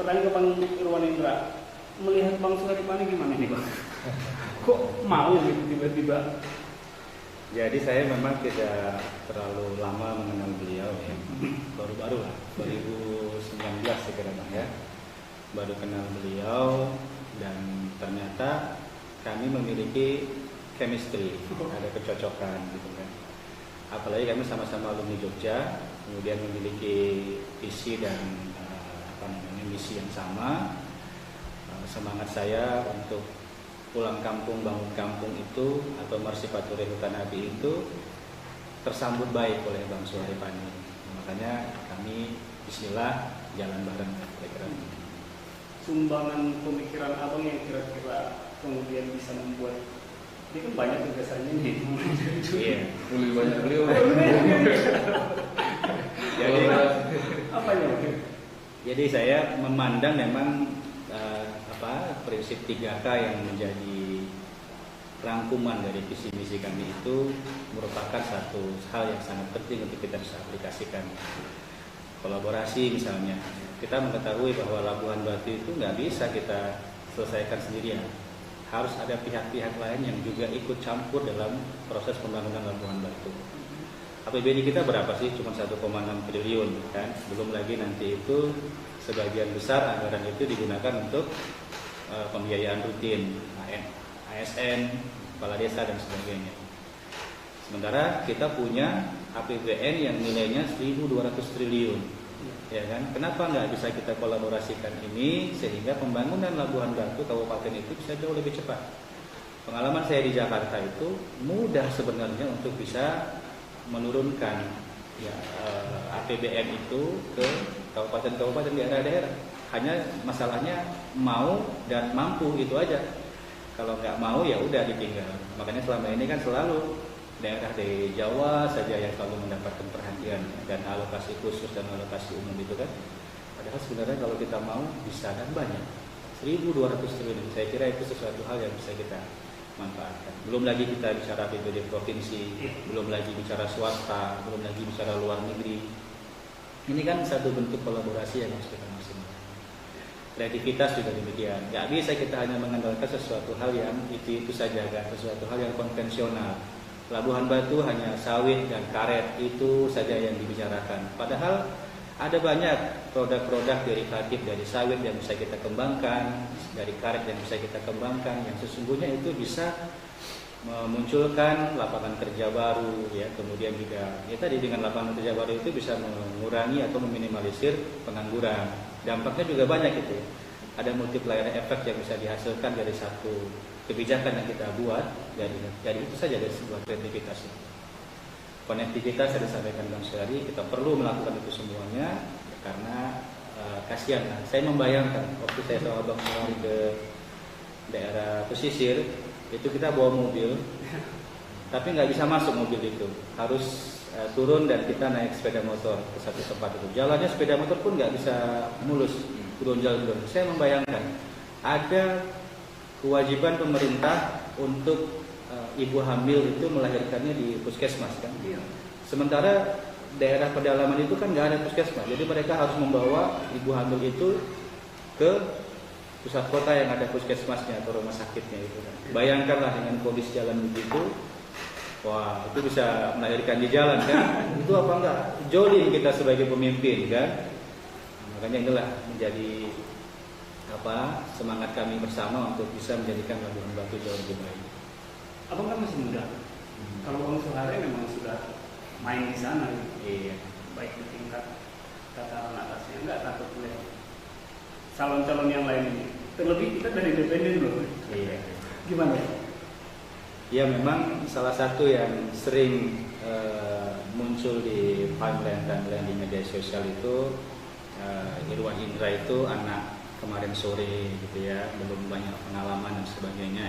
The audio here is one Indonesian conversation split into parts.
pertanyaan ke Bang Irwan Indra, melihat Bang Suharipani gimana nih Bang? Kok mau gitu tiba-tiba? Jadi saya memang tidak terlalu lama mengenal beliau ya, baru-baru lah, 2019 saya kira Bang ya, baru kenal beliau dan ternyata kami memiliki chemistry, ada kecocokan gitu kan. Apalagi kami sama-sama alumni Jogja, kemudian memiliki visi dan misi yang sama. Semangat saya untuk pulang kampung, bangun kampung itu atau Marsipaturi Hutan Api itu tersambut baik oleh Bang Suharipani. Makanya kami bismillah jalan bareng kira-kira. Sumbangan pemikiran abang yang kira-kira kemudian bisa membuat, ini kan banyak tugasannya nih. Iya. Lebih banyak beliau. Jadi Apa ya? Jadi saya memandang memang prinsip 3K yang menjadi rangkuman dari visi misi kami itu merupakan satu hal yang sangat penting untuk kita bisa aplikasikan. Kolaborasi misalnya, kita mengetahui bahwa Labuhan Batu itu nggak bisa kita selesaikan sendirian. Harus ada pihak-pihak lain yang juga ikut campur dalam proses pembangunan Labuhan Batu. APBD kita berapa sih? Cuma 1,6 triliun kan. Belum lagi nanti itu sebagian besar anggaran itu digunakan untuk pembiayaan rutin, ASN, kepala desa dan sebagainya. Sementara kita punya APBN yang nilainya 1.200 triliun, ya kan? Kenapa nggak bisa kita kolaborasikan ini sehingga pembangunan Labuhan Batu Kabupaten itu bisa jauh lebih cepat? Pengalaman saya di Jakarta itu mudah sebenarnya untuk bisa menurunkan APBN itu ke kabupaten-kabupaten di daerah-daerah. Hanya masalahnya mau dan mampu itu aja. Kalau nggak mau ya udah ditinggal. Makanya selama ini kan selalu daerah di Jawa saja yang selalu mendapatkan perhatian dan alokasi khusus dan alokasi umum itu kan. Padahal sebenarnya kalau kita mau bisa dan banyak. 1.200 triliun. Saya kira itu sesuatu hal yang bisa kita manfaatkan. Belum lagi kita bicara APBD provinsi, belum lagi bicara swasta, belum lagi bicara luar negeri. Ini kan satu bentuk kolaborasi yang harus kita maksimalkan. Kreativitas juga demikian. Gak bisa kita hanya mengandalkan sesuatu hal yang itu saja kan, sesuatu hal yang konvensional. Labuhan Batu hanya sawit dan karet itu saja yang dibicarakan. Padahal ada banyak produk-produk derivatif dari sawit yang bisa kita kembangkan, dari karet yang bisa kita kembangkan, yang sesungguhnya itu bisa memunculkan lapangan kerja baru, ya. Kemudian juga ya tadi dengan lapangan kerja baru itu bisa mengurangi atau meminimalisir pengangguran. Dampaknya juga banyak itu. Ada multiplier efek yang bisa dihasilkan dari satu kebijakan yang kita buat dari itu saja, dari sebuah kreativitas. Konektivitas yang disampaikan Bang Syari, kita perlu melakukan itu semuanya karena kasihan. Saya membayangkan waktu saya sama Bang Syari ke daerah pesisir itu kita bawa mobil, tapi nggak bisa masuk mobil itu, harus turun dan kita naik sepeda motor ke satu tempat itu. Jalannya sepeda motor pun nggak bisa mulus, turun jalan. Saya membayangkan ada kewajiban pemerintah untuk ibu hamil itu melahirkannya di puskesmas kan. Sementara daerah pedalaman itu kan nggak ada puskesmas, jadi mereka harus membawa ibu hamil itu ke pusat kota yang ada puskesmasnya atau rumah sakitnya itu kan. Bayangkanlah dengan kondisi jalan begitu, wah itu bisa melahirkan di jalan kan. Itu apa enggak jolin kita sebagai pemimpin kan. Makanya inilah menjadi semangat kami bersama untuk bisa menjadikan Labuhan Batu jauh lebih baik. Abang kan masih muda. Kalau Bang Suhari memang sudah main di sana, Iya. baik di tingkat tataran atasnya, enggak takut oleh calon-calon yang lain ini. Terlebih kita dari independen loh. Iya. Gimana? Ya memang salah satu yang sering muncul di timeline di media sosial itu Irwan Indra itu anak kemarin sore gitu ya, belum banyak pengalaman dan sebagainya.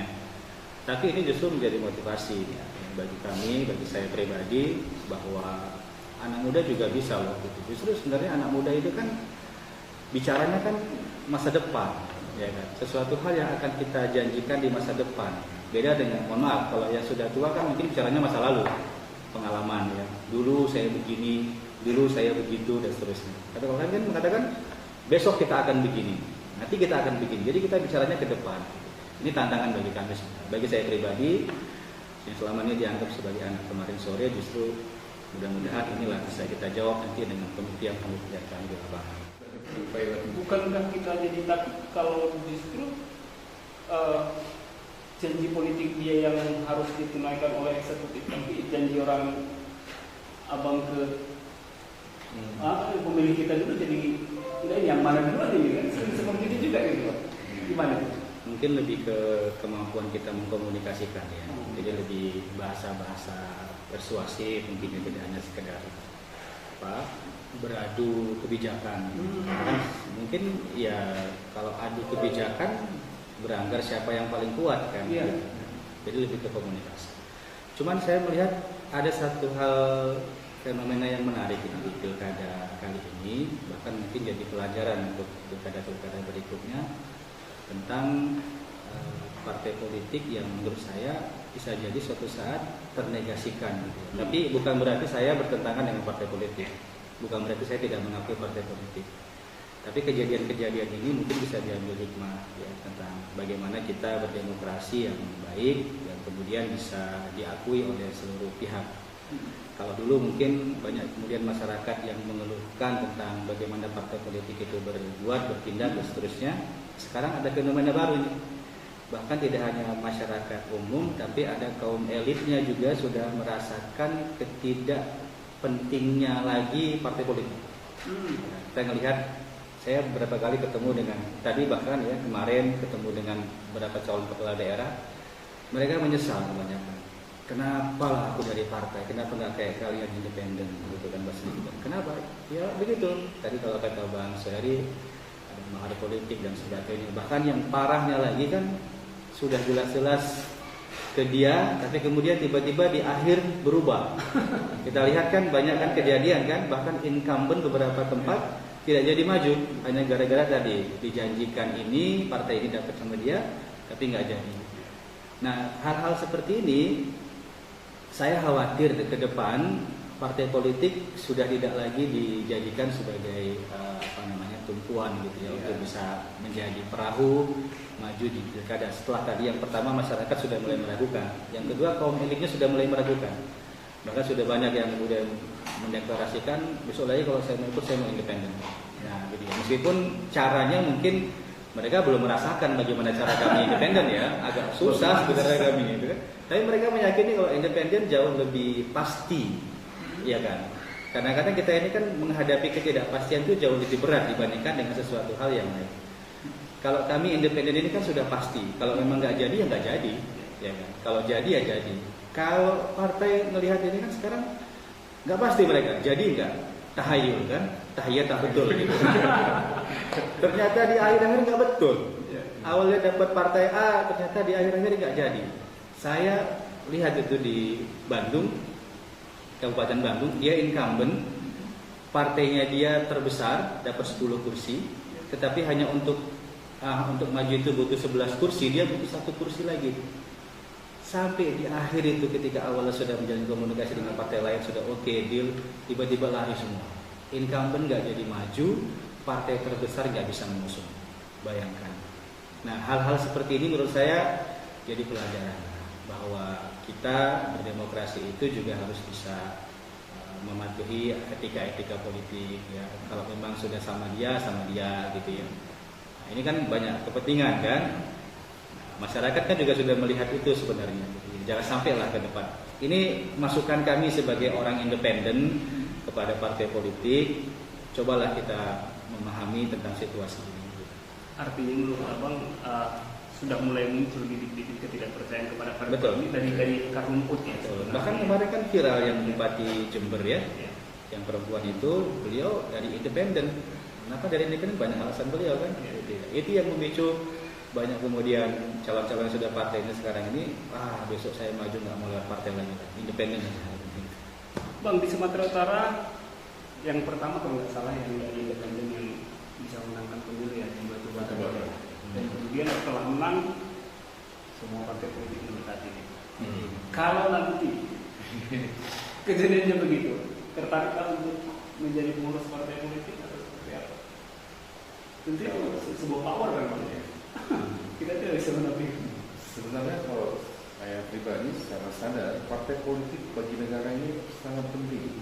Tapi ini justru menjadi motivasi ya, bagi kami, bagi saya pribadi, bahwa anak muda juga bisa loh gitu. Justru sebenarnya anak muda itu kan bicaranya kan masa depan, ya kan. Sesuatu hal yang akan kita janjikan di masa depan. Beda dengan, mohon maaf, kalau yang sudah tua kan mungkin bicaranya masa lalu, pengalaman ya. Dulu saya begini, dulu saya begitu dan seterusnya. Kalau kalian kan mengatakan besok kita akan begini, nanti kita akan begini. Jadi kita bicaranya ke depan. Ini tantangan bagi kami semua. Bagi saya pribadi yang selama ini dianggap sebagai anak kemarin sore, justru mudah-mudahan inilah bisa kita jawab nanti dengan pembuktian kami di lapangan. Bukankah kita jadi takut kalau justru janji politik dia yang harus ditunaikan oleh eksekutif, tapi janji orang abang ke pemilih kita dulu jadi enggak, yang mana dulu ini kan seperti itu juga gitu, gimana? Mungkin lebih ke kemampuan kita mengkomunikasikan ya. Jadi lebih bahasa-bahasa persuasif, mungkin tidak hanya sekedar beradu kebijakan. Kan mungkin ya kalau adu kebijakan beranggar siapa yang paling kuat kan. Iya. Jadi lebih ke komunikasi. Cuman saya melihat ada satu hal fenomena yang menarik di pilkada kali ini, bahkan mungkin jadi pelajaran untuk pilkada-pilkada berikutnya, tentang partai politik yang menurut saya bisa jadi suatu saat ternegasikan gitu. Tapi bukan berarti saya bertentangan dengan partai politik, bukan berarti saya tidak mengakui partai politik. Tapi kejadian-kejadian ini mungkin bisa diambil hikmah ya, tentang bagaimana kita berdemokrasi yang baik dan kemudian bisa diakui oleh seluruh pihak. Kalau dulu mungkin banyak kemudian masyarakat yang mengeluhkan tentang bagaimana partai politik itu berbuat, bertindak dan seterusnya. Sekarang ada fenomena baru ini. Bahkan tidak hanya masyarakat umum, tapi ada kaum elitnya juga sudah merasakan ketidakpentingnya lagi partai politik. Kita melihat, saya beberapa kali ketemu dengan, tadi bahkan ya kemarin ketemu dengan beberapa calon kepala daerah, mereka menyesal kebanyakan. Kenapa lah aku dari partai? Kenapa nggak kayak kalian independen gitu kan Mas? Kenapa? Ya begitu. Tadi kalau kata Bang Syahri ada mahar politik dan sebagainya. Bahkan yang parahnya lagi kan sudah jelas-jelas ke dia, tapi kemudian tiba-tiba di akhir berubah. Kita lihat kan banyak kan kejadian kan, bahkan incumbent beberapa tempat tidak jadi maju hanya gara-gara tadi dijanjikan ini partai ini dapat sama dia, tapi nggak jadi. Nah hal-hal seperti ini saya khawatir ke depan partai politik sudah tidak lagi dijadikan sebagai tumpuan gitu ya, untuk bisa menjadi perahu maju di pilkada. Setelah tadi yang pertama masyarakat sudah mulai meragukan, yang kedua kaum elitnya sudah mulai meragukan, bahkan sudah banyak yang kemudian mendeklarasikan besok lagi kalau saya mau ikut saya mau independen. Nah, gitu ya. Meskipun caranya mungkin mereka belum merasakan bagaimana cara kami independen ya, agak susah sebenarnya kami gitu kan. Tapi mereka meyakini kalau independen jauh lebih pasti, ya kan? Kadang-kadang kita ini kan menghadapi ketidakpastian itu jauh lebih berat dibandingkan dengan sesuatu hal yang lain. Kalau kami independen ini kan sudah pasti, kalau memang nggak jadi ya nggak jadi, ya kan? Kalau jadi ya jadi. Kalau partai melihat ini kan sekarang nggak pasti mereka, jadi nggak tahayul kan, tahiyat tak betul. Gitu. Ternyata di akhir-akhir nggak betul. Awalnya dapat partai A, ternyata di akhir-akhir nggak jadi. Saya lihat itu di Bandung. Kabupaten Bandung, dia incumbent, partainya dia terbesar, dapat 10 kursi, tetapi hanya untuk maju itu butuh 11 kursi, dia butuh 1 kursi lagi. Sampai di akhir itu ketika awalnya sudah menjalin komunikasi dengan partai lain, sudah oke, deal, tiba-tiba lari semua. Incumbent nggak jadi maju, partai terbesar nggak bisa mengusung. Bayangkan. Nah, hal-hal seperti ini menurut saya jadi pelajaran bahwa kita berdemokrasi itu juga harus bisa mematuhi etika-etika politik ya. Kalau memang sudah sama dia gitu ya. Nah, ini kan banyak kepentingan kan. Masyarakat kan juga sudah melihat itu sebenarnya. Jangan sampailah ke depan. Ini masukan kami sebagai orang independen kepada partai politik. Cobalah kita memahami tentang situasi ini. Artinya menurut Abang sudah mulai muncul bibit-bibit ketidakpercayaan kepada partai ini dari akar rumput ya. Bahkan kemarin kan viral yang Bupati Jember ya, yang perempuan itu beliau dari independen. Kenapa dari independen? Banyak alasan beliau kan. Itu yang memicu banyak kemudian calon-calon yang sudah partainya sekarang ini, besok saya maju nggak mau lewat partai lagi, independen aja. Bang, di Sumatera Utara yang pertama kalau nggak salah yang dari independen yang bisa menangkan pemilu ya, yang batu-batu. Dan kemudian setelah menang semua partai politik mendekati ini. Kalau nanti kejadiannya begitu, tertarik untuk menjadi pengurus partai politik atau seperti apa? Tentu itu sebuah power kan Pak. Kita tidak bisa menafikan. Sebenarnya kalau saya pribadi secara sadar, partai politik bagi negara ini sangat penting.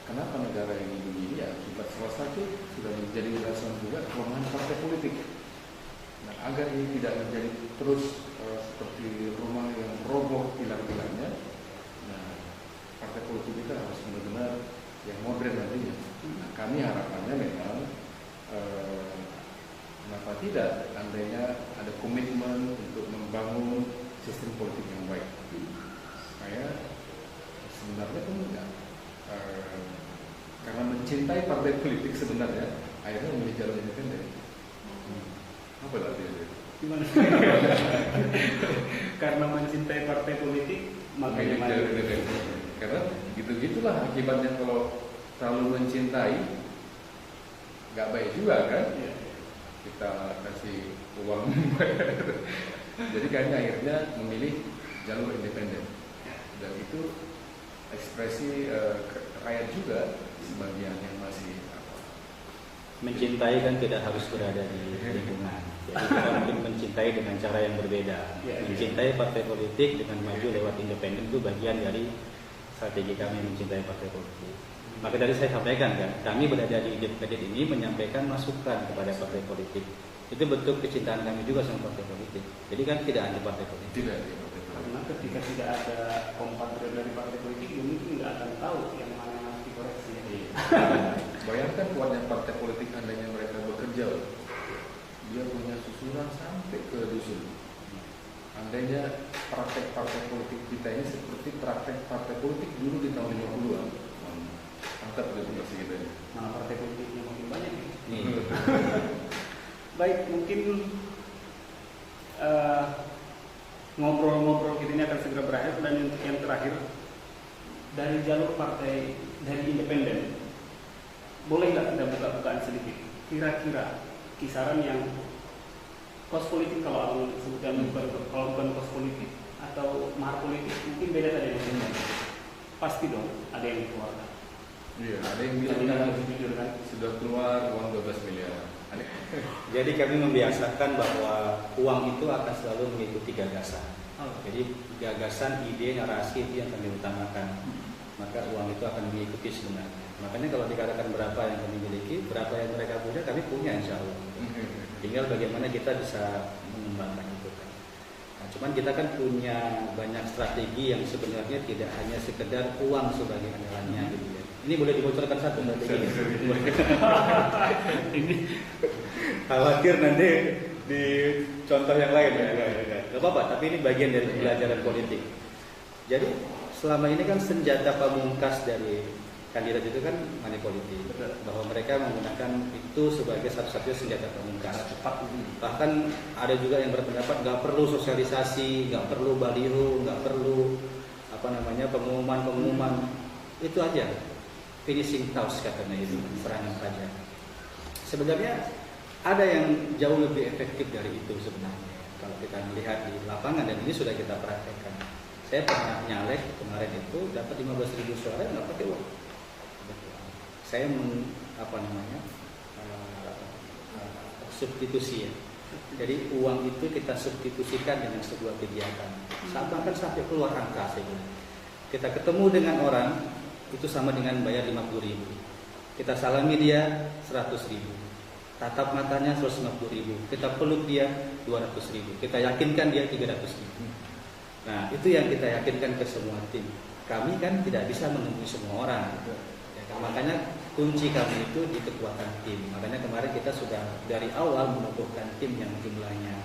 Kenapa negara ini begini? Ya, akibat salah satu sudah menjadi alasan juga kelemahan partai politik. Nah, agar ini tidak menjadi terus seperti rumah yang roboh pilar-pilarnya, nah, partai politik kita harus benar-benar yang modern nantinya. Nah, kami harapannya memang kenapa tidak, andainya ada komitmen untuk membangun sistem politik yang baik. Saya sebenarnya pun enggak, karena mencintai partai politik sebenarnya akhirnya memilih jalur independen. Apa artinya? Gimana? Karena mencintai partai politik makanya Memilih jalur independen. Karena gitu-gitulah akibatnya kalau terlalu mencintai, nggak baik juga kan? Ya. Kita kasih uang. Jadi kami akhirnya memilih jalur independen, dan itu ekspresi rakyat juga sebagian yang masih Mencintai kan tidak harus berada di lingkungan. Jadi kita mungkin mencintai dengan cara yang berbeda. Mencintai partai politik dengan maju lewat independen itu bagian dari strategi kami mencintai partai politik. Maka tadi saya sampaikan kan, kami berada di independen ini menyampaikan masukan kepada partai politik. Itu bentuk kecintaan kami juga sama partai politik. Jadi kan tidak anti partai politik. tidak di partai politik. Karena ketika tidak ada kompatriot dari partai politik, dia mungkin nggak akan tahu yang mana yang harus dikoreksi. Bayangkan kuatnya partai politik andainya mereka bekerja, dia punya susunan sampai ke dusun. Andainya praktek partai politik kita ini seperti praktek partai politik dulu di tahun 50-an. Mantap demokrasi kita ini. Mana partai politiknya makin banyak ya. Nih, Baik, mungkin ngobrol-ngobrol kita ini akan segera berakhir, dan yang terakhir dari jalur partai dari independen, boleh nggak kita buka-bukaan sedikit? Kira-kira kisaran yang kos politik, kalau abang sebutkan kalau bukan kos politik atau mahar politik, mungkin beda tadi dengan pasti dong ada yang dikeluarkan. Iya, ada yang bilang Kita harus jujur kan. sudah keluar uang 12 miliar. jadi kami membiasakan bahwa uang itu akan selalu mengikuti gagasan. Jadi gagasan, ide, narasi itu yang akan diutamakan. Maka uang itu akan mengikuti sebenarnya. Makanya kalau dikatakan berapa yang kami miliki, berapa yang mereka punya, kami punya insya Allah. Tinggal bagaimana kita bisa mengembangkan itu kan. Nah, cuman kita kan punya banyak strategi yang sebenarnya tidak hanya sekedar uang sebagai andalannya gitu ya. Ini boleh dibocorkan satu strategi. Ini khawatir nanti di contoh yang lain ya. Gak apa-apa, tapi ini bagian dari pelajaran politik. Jadi selama ini kan senjata pamungkas dari kandidat itu kan money politik. Bahwa mereka menggunakan itu sebagai satu-satunya senjata pamungkas. Bahkan ada juga yang berpendapat nggak perlu sosialisasi, nggak perlu baliho, nggak perlu pengumuman, itu aja finishing touch katanya itu serangan saja. Sebenarnya ada yang jauh lebih efektif dari itu sebenarnya. Kalau kita melihat di lapangan, dan ini sudah kita praktekkan. Saya pernah nyalek kemarin itu dapat 15.000 suara nggak pakai uang. Saya substitusi ya. Jadi uang itu kita substitusikan dengan sebuah kegiatan. Bahkan sampai keluar angka saya bilang. Kita ketemu dengan orang itu sama dengan bayar 50.000. Kita salami dia 100.000. Tatap matanya 150.000. Kita peluk dia 200.000. Kita yakinkan dia 300.000. Nah, itu yang kita yakinkan ke semua tim. Kami kan tidak bisa menemui semua orang. Ya, makanya kunci kami itu di kekuatan tim. Makanya kemarin kita sudah dari awal menumbuhkan tim yang jumlahnya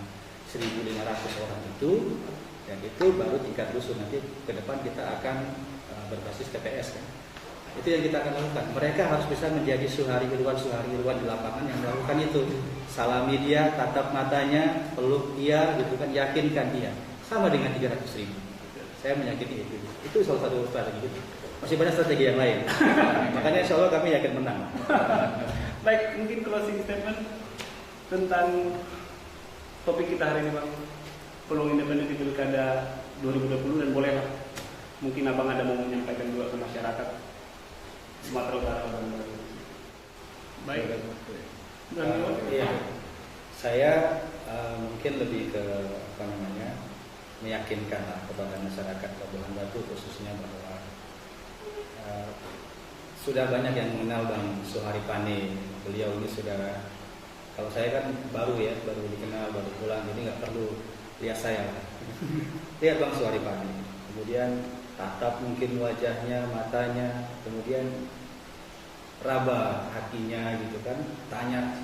1.500 orang itu, dan itu baru tingkat dusun. Nanti ke depan kita akan berbasis TPS kan. Itu yang kita akan lakukan. Mereka harus bisa menjadi suhari ilwan di lapangan yang melakukan itu. Salami dia, tatap matanya, peluk dia, gitu kan, yakinkan dia. Sama dengan 300.000. Saya meyakini itu. Itu salah satu strategi itu. Masih banyak strategi yang lain. Makanya insya Allah kami yakin menang. Baik, mungkin closing statement tentang topik kita hari ini, Bang. Peluang independen di Pilkada 2020, dan bolehlah mungkin Abang ada mau menyampaikan juga ke masyarakat Sumatera Utara. Baik. Iya, saya mungkin lebih ke meyakinkan kepada masyarakat Labuhan Batu khususnya bahwa sudah banyak yang mengenal Bang Suhari Pane. Beliau ini sudah, kalau saya kan baru dikenal, baru pulang, jadi nggak perlu lihat saya. Lihat Bang Suhari Pane, kemudian tatap mungkin wajahnya, matanya, kemudian raba hatinya gitu kan, tanya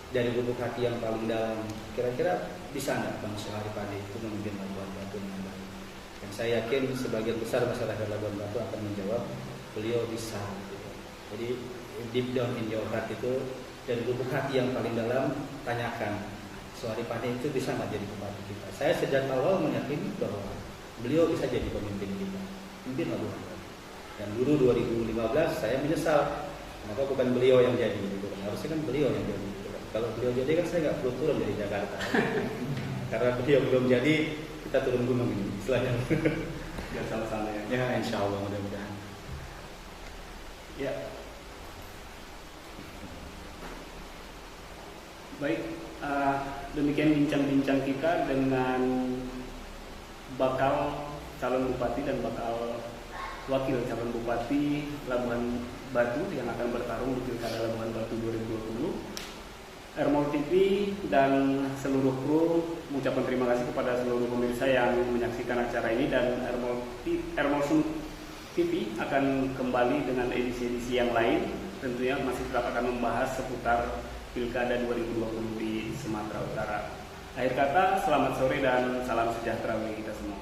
dari lubuk hati yang paling dalam, kira-kira bisa nggak Bang Suhari Pane itu memimpin Labuhan Batu dengan baik? Dan saya yakin sebagian besar masyarakat Labuhan Batu akan menjawab beliau bisa gitu. Jadi deep down in your heart itu, dari lubuk hati yang paling dalam, tanyakan Suhari Pane itu bisa nggak jadi pembantu kita. Saya sejak awal meyakini bahwa beliau bisa jadi pemimpin kita, pemimpin Labuhan Batu. Dan dulu 2015 saya menyesal kenapa bukan beliau yang jadi gitu. Harusnya kan beliau yang jadi gitu. Kalau beliau jadi kan saya nggak perlu turun dari Jakarta. Karena beliau belum jadi, kita turun gunung ini istilahnya. Biar sama-sama ya. Ya insya Allah mudah-mudahan. Ya. Baik, demikian bincang-bincang kita dengan bakal calon bupati dan bakal wakil calon bupati Labuhan Batu yang akan bertarung di Pilkada Labuhan Batu 2020. Ermol TV dan seluruh kru mengucapkan terima kasih kepada seluruh pemirsa yang menyaksikan acara ini, dan Ermol TV akan kembali dengan edisi-edisi yang lain, tentunya masih tetap akan membahas seputar Pilkada 2020 di Sumatera Utara. Akhir kata, selamat sore dan salam sejahtera bagi kita semua.